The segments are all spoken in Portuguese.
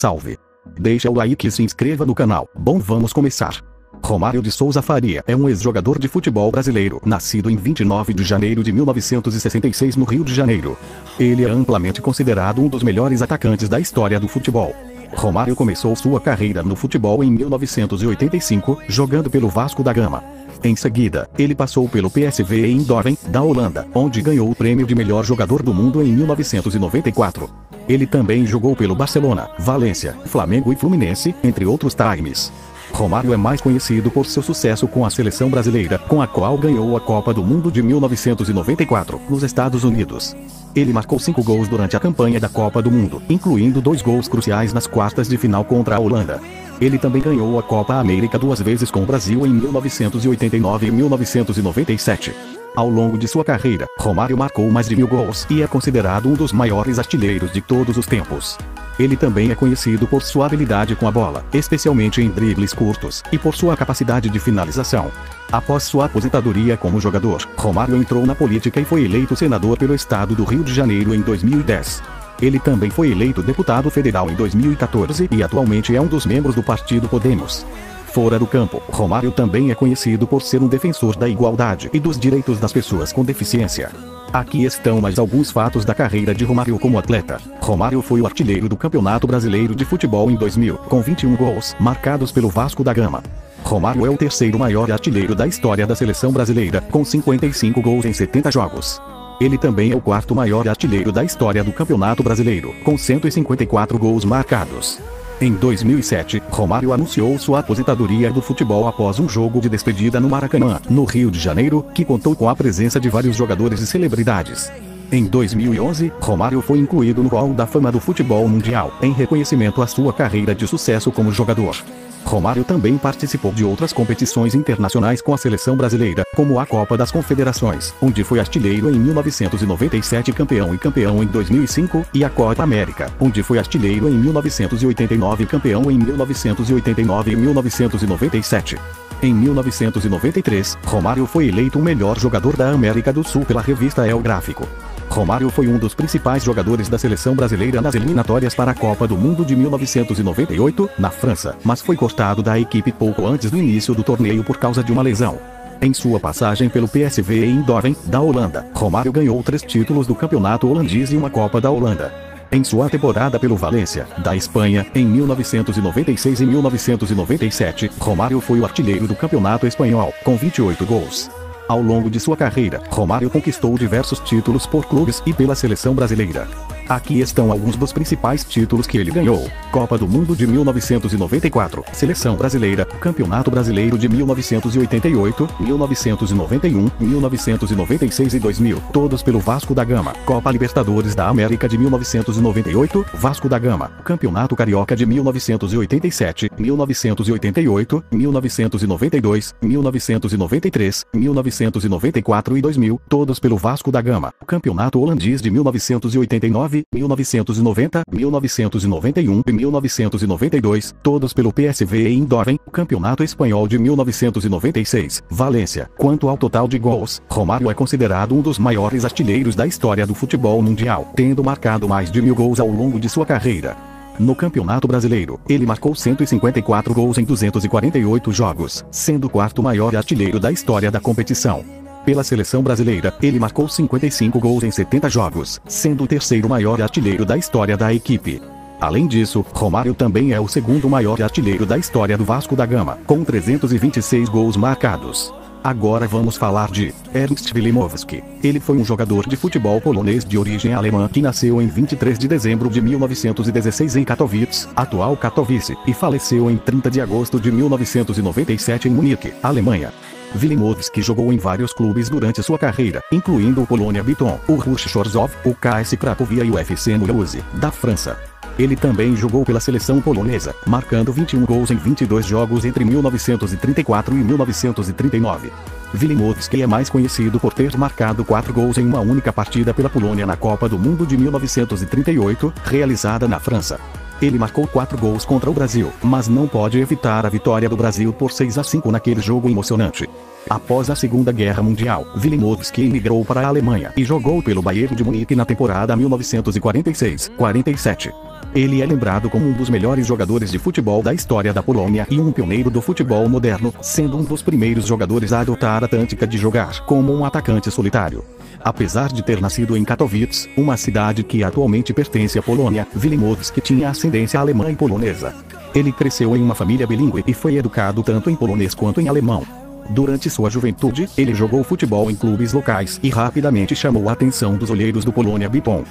Salve! Deixa o like e se inscreva no canal. Bom, vamos começar. Romário de Souza Faria é um ex-jogador de futebol brasileiro, nascido em 29 de janeiro de 1966 no Rio de Janeiro. Ele é amplamente considerado um dos melhores atacantes da história do futebol. Romário começou sua carreira no futebol em 1985, jogando pelo Vasco da Gama. Em seguida, ele passou pelo PSV Eindhoven, da Holanda, onde ganhou o prêmio de melhor jogador do mundo em 1994. Ele também jogou pelo Barcelona, Valência, Flamengo e Fluminense, entre outros times. Romário é mais conhecido por seu sucesso com a seleção brasileira, com a qual ganhou a Copa do Mundo de 1994, nos Estados Unidos. Ele marcou 5 gols durante a campanha da Copa do Mundo, incluindo 2 gols cruciais nas quartas de final contra a Holanda. Ele também ganhou a Copa América 2 vezes com o Brasil em 1989 e 1997. Ao longo de sua carreira, Romário marcou mais de 1000 gols e é considerado um dos maiores artilheiros de todos os tempos. Ele também é conhecido por sua habilidade com a bola, especialmente em dribles curtos, e por sua capacidade de finalização. Após sua aposentadoria como jogador, Romário entrou na política e foi eleito senador pelo estado do Rio de Janeiro em 2010. Ele também foi eleito deputado federal em 2014 e atualmente é um dos membros do partido Podemos. Fora do campo, Romário também é conhecido por ser um defensor da igualdade e dos direitos das pessoas com deficiência. Aqui estão mais alguns fatos da carreira de Romário como atleta. Romário foi o artilheiro do Campeonato Brasileiro de Futebol em 2000, com 21 gols marcados pelo Vasco da Gama. Romário é o terceiro maior artilheiro da história da seleção brasileira, com 55 gols em 70 jogos. Ele também é o quarto maior artilheiro da história do Campeonato Brasileiro, com 154 gols marcados. Em 2007, Romário anunciou sua aposentadoria do futebol após um jogo de despedida no Maracanã, no Rio de Janeiro, que contou com a presença de vários jogadores e celebridades. Em 2011, Romário foi incluído no Hall da Fama do Futebol Mundial, em reconhecimento à sua carreira de sucesso como jogador. Romário também participou de outras competições internacionais com a seleção brasileira, como a Copa das Confederações, onde foi artilheiro em 1997 campeão em 2005, e a Copa América, onde foi artilheiro em 1989 campeão em 1989 e 1997. Em 1993, Romário foi eleito o melhor jogador da América do Sul pela revista El Gráfico. Romário foi um dos principais jogadores da seleção brasileira nas eliminatórias para a Copa do Mundo de 1998, na França, mas foi cortado da equipe pouco antes do início do torneio por causa de uma lesão. Em sua passagem pelo PSV Eindhoven, da Holanda, Romário ganhou 3 títulos do campeonato holandês e uma Copa da Holanda. Em sua temporada pelo Valência, da Espanha, em 1996 e 1997, Romário foi o artilheiro do campeonato espanhol, com 28 gols. Ao longo de sua carreira, Romário conquistou diversos títulos por clubes e pela seleção brasileira. Aqui estão alguns dos principais títulos que ele ganhou: Copa do Mundo de 1994, Seleção Brasileira, Campeonato Brasileiro de 1988, 1991, 1996 e 2000, todos pelo Vasco da Gama. Copa Libertadores da América de 1998, Vasco da Gama. Campeonato Carioca de 1987, 1988, 1992, 1993, 1994 e 2000, todos pelo Vasco da Gama. Campeonato Holandês de 1989, 1990, 1991 e 1992, todos pelo PSV Eindhoven. Campeonato Espanhol de 1996, Valência. Quanto ao total de gols, Romário é considerado um dos maiores artilheiros da história do futebol mundial, tendo marcado mais de 1000 gols ao longo de sua carreira. No Campeonato Brasileiro, ele marcou 154 gols em 248 jogos, sendo o quarto maior artilheiro da história da competição. Pela seleção brasileira, ele marcou 55 gols em 70 jogos, sendo o terceiro maior artilheiro da história da equipe. Além disso, Romário também é o segundo maior artilheiro da história do Vasco da Gama, com 326 gols marcados. Agora vamos falar de Ernst Wilimowski. Ele foi um jogador de futebol polonês de origem alemã que nasceu em 23 de dezembro de 1916 em Katowice, atual Katowice, e faleceu em 30 de agosto de 1997 em Munique, Alemanha. Wilimowski jogou em vários clubes durante sua carreira, incluindo o Polonia Bytom, o Ruch Chorzów, o KS Cracovia e o FC Mulhouse, da França. Ele também jogou pela seleção polonesa, marcando 21 gols em 22 jogos entre 1934 e 1939. Wilimowski é mais conhecido por ter marcado 4 gols em uma única partida pela Polônia na Copa do Mundo de 1938, realizada na França. Ele marcou 4 gols contra o Brasil, mas não pode evitar a vitória do Brasil por 6-5 naquele jogo emocionante. Após a Segunda Guerra Mundial, Wilimowski emigrou para a Alemanha e jogou pelo Bayern de Munique na temporada 1946-47. Ele é lembrado como um dos melhores jogadores de futebol da história da Polônia e um pioneiro do futebol moderno, sendo um dos primeiros jogadores a adotar a tática de jogar como um atacante solitário. Apesar de ter nascido em Katowice, uma cidade que atualmente pertence à Polônia, Wilimowski tinha ascendência alemã e polonesa. Ele cresceu em uma família bilíngue e foi educado tanto em polonês quanto em alemão. Durante sua juventude, ele jogou futebol em clubes locais e rapidamente chamou a atenção dos olheiros do Polonia Bytom.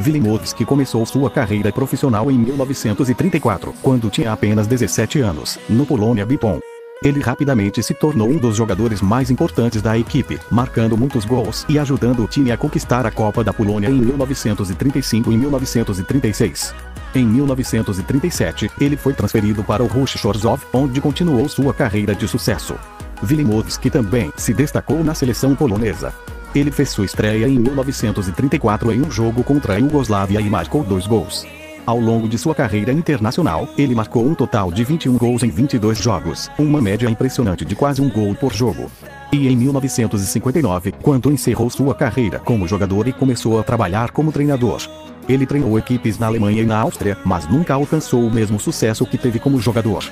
Wilimowski começou sua carreira profissional em 1934, quando tinha apenas 17 anos, no Polonia Bytom. Ele rapidamente se tornou um dos jogadores mais importantes da equipe, marcando muitos gols e ajudando o time a conquistar a Copa da Polônia em 1935 e 1936. Em 1937, ele foi transferido para o Ruch Chorzów, onde continuou sua carreira de sucesso. Wilimowski também se destacou na seleção polonesa. Ele fez sua estreia em 1934 em um jogo contra a Iugoslávia e marcou 2 gols. Ao longo de sua carreira internacional, ele marcou um total de 21 gols em 22 jogos, uma média impressionante de quase um gol por jogo. E em 1959, quando encerrou sua carreira como jogador e começou a trabalhar como treinador, ele treinou equipes na Alemanha e na Áustria, mas nunca alcançou o mesmo sucesso que teve como jogador.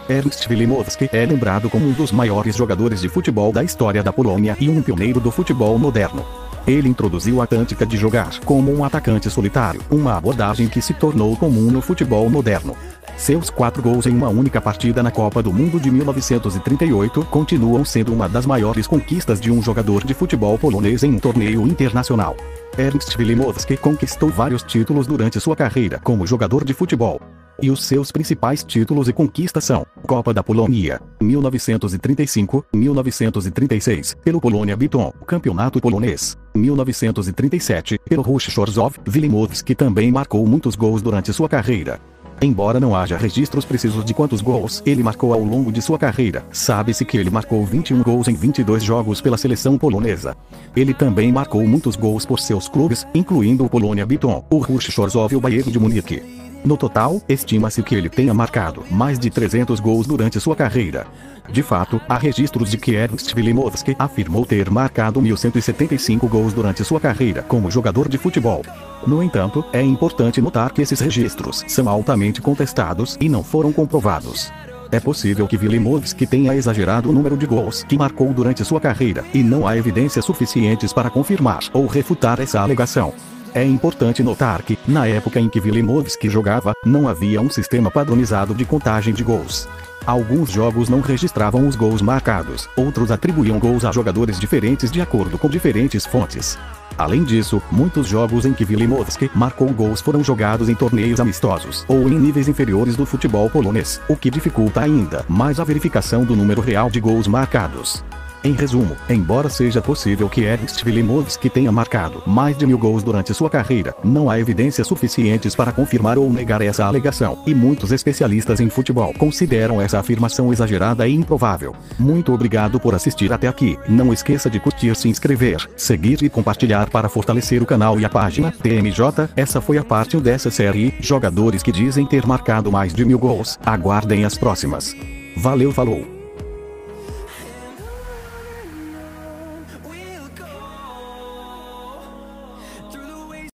Ernst Wilimowski é lembrado como um dos maiores jogadores de futebol da história da Polônia e um pioneiro do futebol moderno. Ele introduziu a tática de jogar como um atacante solitário, uma abordagem que se tornou comum no futebol moderno. Seus 4 gols em uma única partida na Copa do Mundo de 1938 continuam sendo uma das maiores conquistas de um jogador de futebol polonês em um torneio internacional. Ernst Wilimowski conquistou vários títulos durante sua carreira como jogador de futebol. E os seus principais títulos e conquistas são: Copa da Polônia, 1935, 1936, pelo Polonia Bytom, Campeonato Polonês, 1937, pelo Ruch Chorzów. Wilimowski também marcou muitos gols durante sua carreira. Embora não haja registros precisos de quantos gols ele marcou ao longo de sua carreira, sabe-se que ele marcou 21 gols em 22 jogos pela seleção polonesa. Ele também marcou muitos gols por seus clubes, incluindo o Polonia Bytom, o Ruch Chorzów e o Bayern de Munique. No total, estima-se que ele tenha marcado mais de 300 gols durante sua carreira. De fato, há registros de que Ernst Wilimowski afirmou ter marcado 1.175 gols durante sua carreira como jogador de futebol. No entanto, é importante notar que esses registros são altamente contestados e não foram comprovados. É possível que Wilimowski tenha exagerado o número de gols que marcou durante sua carreira, e não há evidências suficientes para confirmar ou refutar essa alegação. É importante notar que, na época em que Wilimowski jogava, não havia um sistema padronizado de contagem de gols. Alguns jogos não registravam os gols marcados, outros atribuíam gols a jogadores diferentes de acordo com diferentes fontes. Além disso, muitos jogos em que Wilimowski marcou gols foram jogados em torneios amistosos ou em níveis inferiores do futebol polonês, o que dificulta ainda mais a verificação do número real de gols marcados. Em resumo, embora seja possível que Ernst Wilimowski tenha marcado mais de 1.000 gols durante sua carreira, não há evidências suficientes para confirmar ou negar essa alegação, e muitos especialistas em futebol consideram essa afirmação exagerada e improvável. Muito obrigado por assistir até aqui. Não esqueça de curtir, se inscrever, seguir e compartilhar para fortalecer o canal e a página TMJ. Essa foi a parte 1 dessa série, jogadores que dizem ter marcado mais de 1.000 gols. Aguardem as próximas. Valeu, falou!